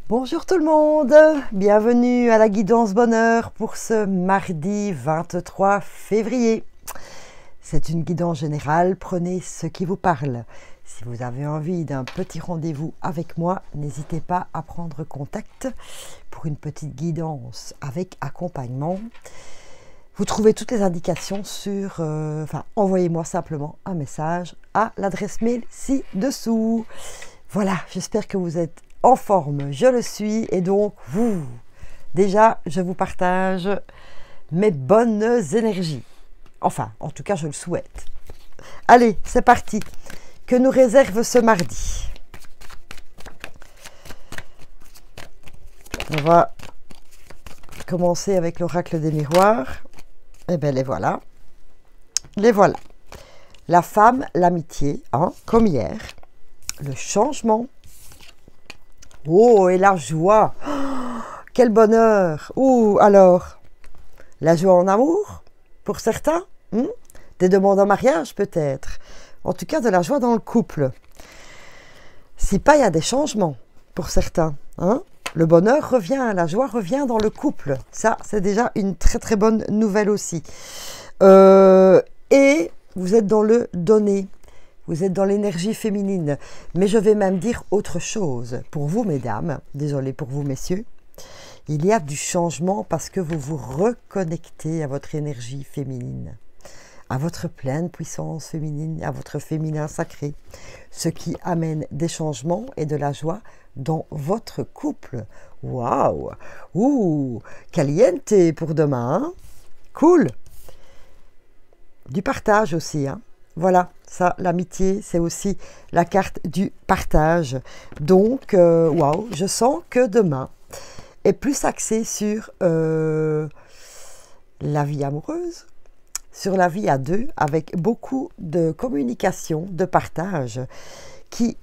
Bonjour tout le monde, bienvenue à la guidance bonheur pour ce mardi 23 février. C'est une guidance générale, prenez ce qui vous parle. Si vous avez envie d'un petit rendez-vous avec moi, n'hésitez pas à prendre contact pour une petite guidance avec accompagnement. Vous trouvez toutes les indications sur... envoyez-moi simplement un message à l'adresse mail ci-dessous. Voilà, j'espère que vous êtes en forme, je le suis, et donc déjà je vous partage mes bonnes énergies. Enfin, en tout cas je le souhaite. Allez, c'est parti. Que nous réserve ce mardi? On va commencer avec l'oracle des miroirs. Et bien les voilà. Les voilà. La femme, l'amitié, comme hier. Le changement. Oh, et la joie. Oh, quel bonheur. Ouh, alors, la joie en amour, pour certains. Des demandes en mariage, peut-être. En tout cas, de la joie dans le couple. Si pas, il y a des changements, pour certains. Le bonheur revient, la joie revient dans le couple. Ça, c'est déjà une très très bonne nouvelle aussi. Et vous êtes dans le donner. Vous êtes dans l'énergie féminine. Mais je vais même dire autre chose. Pour vous, mesdames, désolé pour vous, messieurs, il y a du changement parce que vous vous reconnectez à votre énergie féminine, à votre pleine puissance féminine, à votre féminin sacré, ce qui amène des changements et de la joie dans votre couple. Waouh! Ouh! Caliente pour demain, Cool! Du partage aussi, Voilà, ça, l'amitié, c'est aussi la carte du partage. Donc, waouh, je sens que demain est plus axé sur la vie amoureuse, sur la vie à deux, avec beaucoup de communication, de partage, qui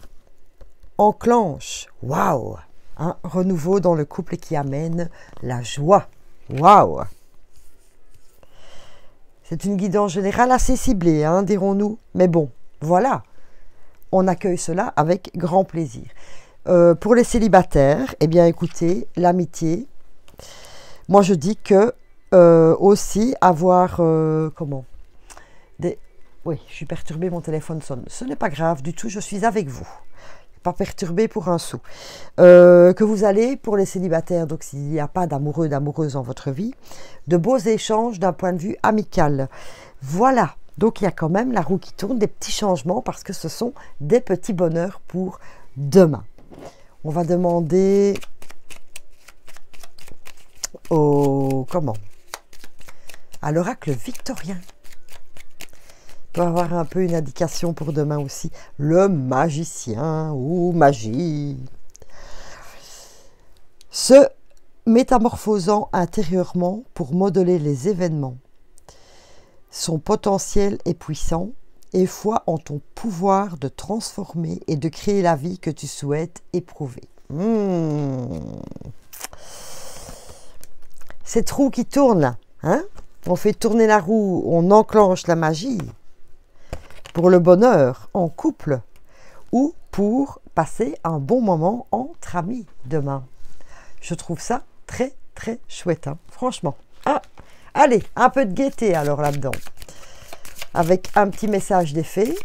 enclenche, waouh, un renouveau dans le couple qui amène la joie. Waouh! C'est une guidance générale assez ciblée, dirons-nous. Mais bon, voilà, on accueille cela avec grand plaisir. Pour les célibataires, eh bien écoutez, l'amitié, moi je dis que aussi avoir, Oui, je suis perturbée, mon téléphone sonne. Ce n'est pas grave du tout, je suis avec vous. Pas perturbée pour un sou. Que vous allez, pour les célibataires, donc s'il n'y a pas d'amoureux, d'amoureuse dans votre vie, de beaux échanges d'un point de vue amical. Voilà, donc il y a quand même la roue qui tourne, des petits changements, parce que ce sont des petits bonheurs pour demain. On va demander à l'oracle victorien. On va avoir un peu une indication pour demain aussi. Le magicien ou magie. Se métamorphosant intérieurement pour modeler les événements. Son potentiel est puissant et foi en ton pouvoir de transformer et de créer la vie que tu souhaites éprouver. Cette roue qui tourne, on fait tourner la roue, on enclenche la magie. Pour le bonheur en couple ou pour passer un bon moment entre amis demain. Je trouve ça très très chouette, franchement. Allez, un peu de gaieté alors là-dedans. Avec un petit message des fées.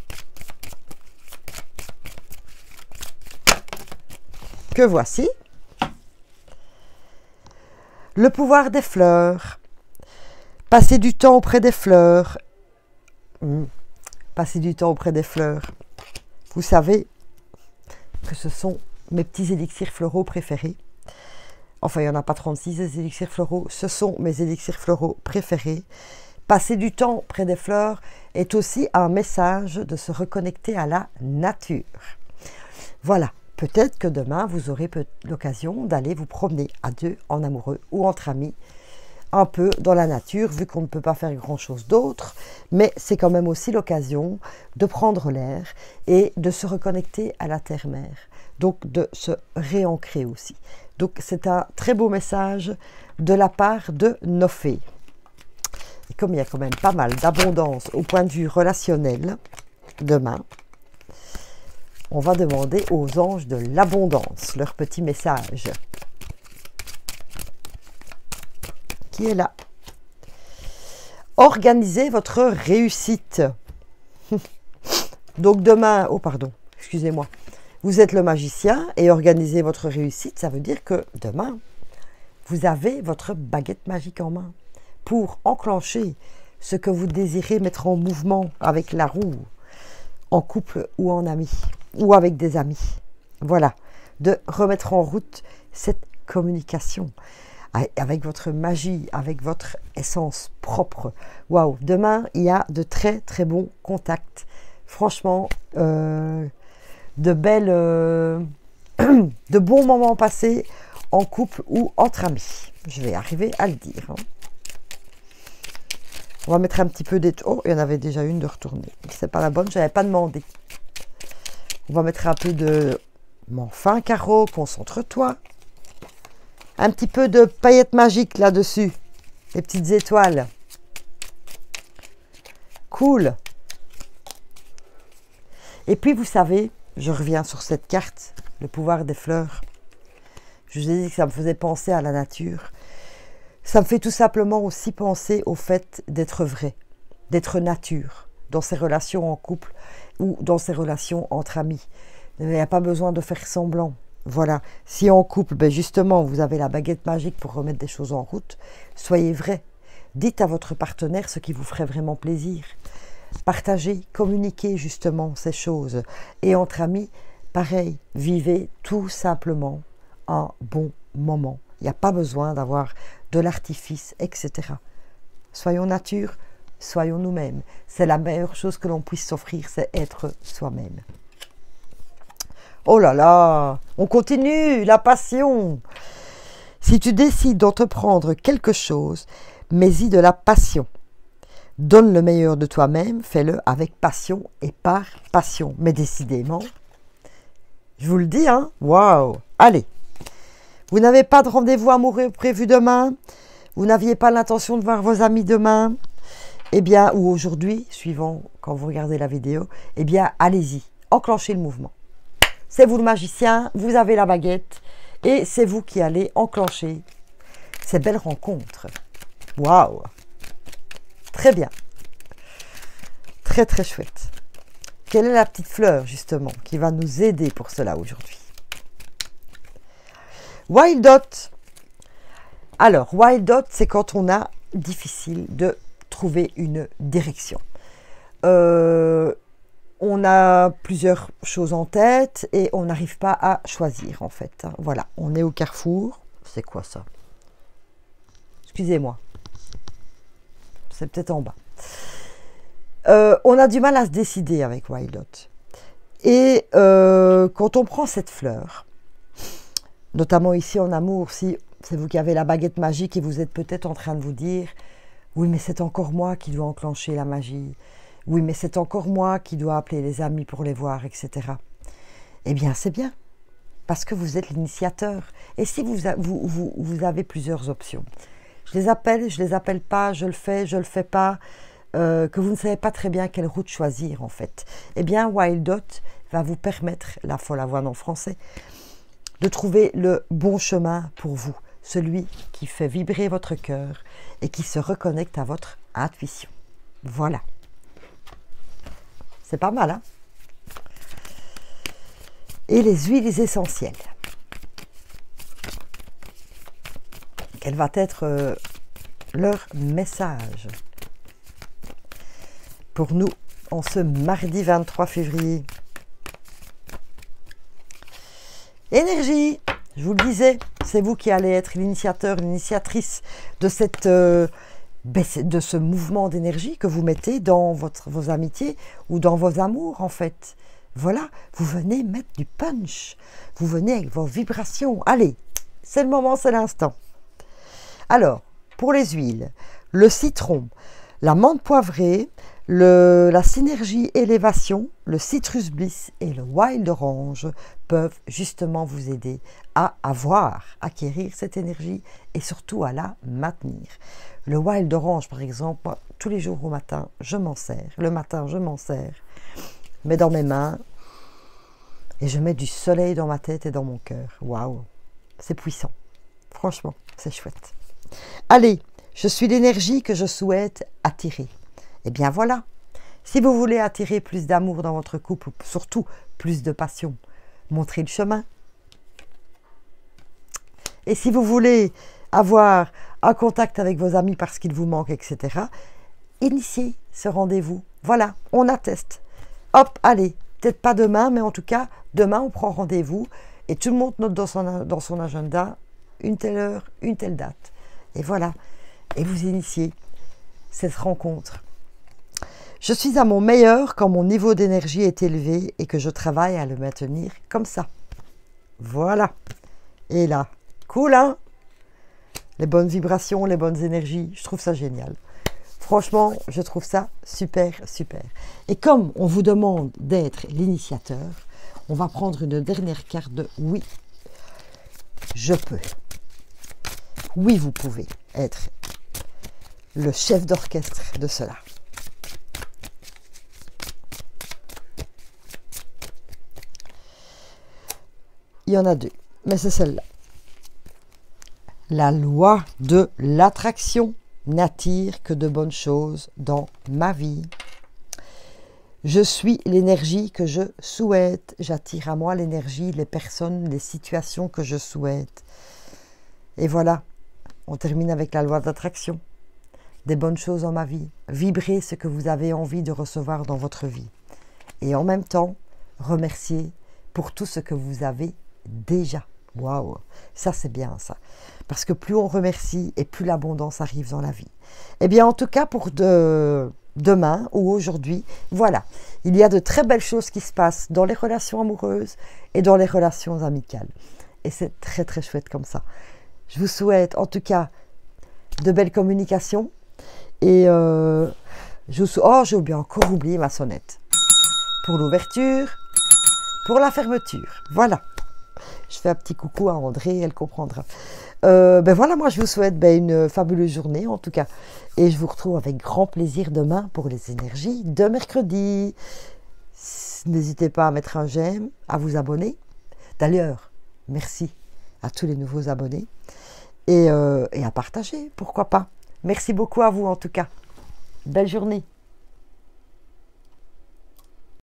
Que voici. Le pouvoir des fleurs. Passer du temps auprès des fleurs. Passer du temps auprès des fleurs. Vous savez que ce sont mes petits élixirs floraux préférés. Enfin, il n'y en a pas 36 des élixirs floraux. Ce sont mes élixirs floraux préférés. Passer du temps près des fleurs est aussi un message de se reconnecter à la nature. Voilà, peut-être que demain, vous aurez l'occasion d'aller vous promener à deux, en amoureux ou entre amis, un peu dans la nature, vu qu'on ne peut pas faire grand-chose d'autre, mais c'est quand même aussi l'occasion de prendre l'air et de se reconnecter à la terre-mère, donc de se réancrer aussi. Donc c'est un très beau message de la part de nos fées. Et comme il y a quand même pas mal d'abondance au point de vue relationnel, demain, on va demander aux anges de l'abondance leur petit message. qui est là. Organisez votre réussite. Donc demain, oh pardon, excusez-moi, vous êtes le magicien et organisez votre réussite, ça veut dire que demain, vous avez votre baguette magique en main pour enclencher ce que vous désirez mettre en mouvement avec la roue, en couple ou en amis, ou avec des amis. Voilà, de remettre en route cette communication avec votre magie, avec votre essence propre. Waouh, demain, il y a de très très bons contacts. Franchement, de bons moments passés en couple ou entre amis. Je vais arriver à le dire. Hein. On va mettre un petit peu des... Oh, il y en avait déjà une de retourner. C'est pas la bonne, je n'avais pas demandé. On va mettre un peu de... Mais enfin, Caro, concentre-toi. Un petit peu de paillettes magiques là-dessus. Les petites étoiles. Cool. Et puis, vous savez, je reviens sur cette carte, le pouvoir des fleurs. Je vous ai dit que ça me faisait penser à la nature. Ça me fait tout simplement aussi penser au fait d'être vrai, d'être nature, dans ses relations en couple ou dans ses relations entre amis. Il n'y a pas besoin de faire semblant. Voilà, si en couple, ben justement, vous avez la baguette magique pour remettre des choses en route, soyez vrai. Dites à votre partenaire ce qui vous ferait vraiment plaisir. Partagez, communiquez justement ces choses. Et entre amis, pareil, vivez tout simplement un bon moment. Il n'y a pas besoin d'avoir de l'artifice, etc. Soyons nature, soyons nous-mêmes. C'est la meilleure chose que l'on puisse s'offrir, c'est être soi-même. Oh là là, on continue, la passion. Si tu décides d'entreprendre quelque chose, mets-y de la passion. Donne le meilleur de toi-même, fais-le avec passion et par passion. Mais décidément, je vous le dis, hein, waouh. Allez, vous n'avez pas de rendez-vous amoureux prévu demain, vous n'aviez pas l'intention de voir vos amis demain, eh bien, ou aujourd'hui, suivant quand vous regardez la vidéo, eh bien, allez-y, enclenchez le mouvement. C'est vous le magicien, vous avez la baguette et c'est vous qui allez enclencher ces belles rencontres. Waouh! Très bien. Très très chouette. Quelle est la petite fleur justement qui va nous aider pour cela aujourd'hui? Wild Dot. Alors, Wild Dot, c'est quand on a difficile de trouver une direction. On a plusieurs choses en tête et on n'arrive pas à choisir en fait. Voilà, on est au carrefour. C'est quoi ça? Excusez-moi. C'est peut-être en bas. On a du mal à se décider avec Wild Dot. Et quand on prend cette fleur, notamment ici en amour, si c'est vous qui avez la baguette magique et vous êtes peut-être en train de vous dire « Oui, mais c'est encore moi qui dois enclencher la magie. Oui, mais c'est encore moi qui dois appeler les amis pour les voir, etc. » Eh bien, c'est bien, parce que vous êtes l'initiateur. Et si vous avez plusieurs options, je les appelle pas, je le fais pas, que vous ne savez pas très bien quelle route choisir en fait, eh bien Wild Dot va vous permettre, la folle avoine en français, de trouver le bon chemin pour vous, celui qui fait vibrer votre cœur et qui se reconnecte à votre intuition. Voilà. C'est pas mal, hein? Et les huiles essentielles. Quel va être leur message pour nous en ce mardi 23 février. Énergie, je vous le disais, c'est vous qui allez être l'initiateur, l'initiatrice de de ce mouvement d'énergie que vous mettez dans vos amitiés ou dans vos amours en fait. Voilà, vous venez mettre du punch, vous venez avec vos vibrations. Allez, c'est le moment, c'est l'instant. Alors, pour les huiles, le citron, la menthe poivrée, la synergie élévation, le citrus bliss et le wild orange peuvent justement vous aider à acquérir cette énergie et surtout à la maintenir. Le wild orange, par exemple, moi, tous les jours au matin, je m'en sers. Le matin, je m'en sers, mais dans mes mains, et je mets du soleil dans ma tête et dans mon cœur. Waouh, c'est puissant. Franchement, c'est chouette. Allez, Je suis l'énergie que je souhaite attirer. Eh bien voilà. Si vous voulez attirer plus d'amour dans votre couple, surtout plus de passion, montrez le chemin. Et si vous voulez avoir un contact avec vos amis parce qu'il vous manque, etc., initiez ce rendez-vous. Voilà, on atteste. Hop, allez, peut-être pas demain, mais en tout cas, demain, on prend rendez-vous et tout le monde note dans son agenda une telle heure, une telle date. Et voilà, et vous initiez cette rencontre. Je suis à mon meilleur quand mon niveau d'énergie est élevé et que je travaille à le maintenir comme ça. Voilà. Et là, cool, hein? Les bonnes vibrations, les bonnes énergies, je trouve ça génial. Franchement, je trouve ça super, super. Et comme on vous demande d'être l'initiateur, on va prendre une dernière carte de oui, je peux. Oui, vous pouvez être le chef d'orchestre de cela. Il y en a deux, mais c'est celle-là. La loi de l'attraction n'attire que de bonnes choses dans ma vie. Je suis l'énergie que je souhaite. J'attire à moi l'énergie, les personnes, les situations que je souhaite. Et voilà, on termine avec la loi d'attraction. Des bonnes choses dans ma vie. Vibrez ce que vous avez envie de recevoir dans votre vie. Et en même temps, remerciez pour tout ce que vous avez déjà. Waouh, ça c'est bien ça. Parce que plus on remercie et plus l'abondance arrive dans la vie. Eh bien en tout cas pour demain ou aujourd'hui, voilà. Il y a de très belles choses qui se passent dans les relations amoureuses et dans les relations amicales. Et c'est très très chouette comme ça. Je vous souhaite en tout cas de belles communications. Et j'ai encore oublié ma sonnette. Pour l'ouverture, pour la fermeture. Voilà. Je fais un petit coucou à André, elle comprendra. Ben voilà, moi je vous souhaite une fabuleuse journée en tout cas. Et je vous retrouve avec grand plaisir demain pour les énergies de mercredi. N'hésitez pas à mettre un j'aime, à vous abonner. D'ailleurs, merci à tous les nouveaux abonnés. Et à partager, pourquoi pas. Merci beaucoup à vous en tout cas. Belle journée.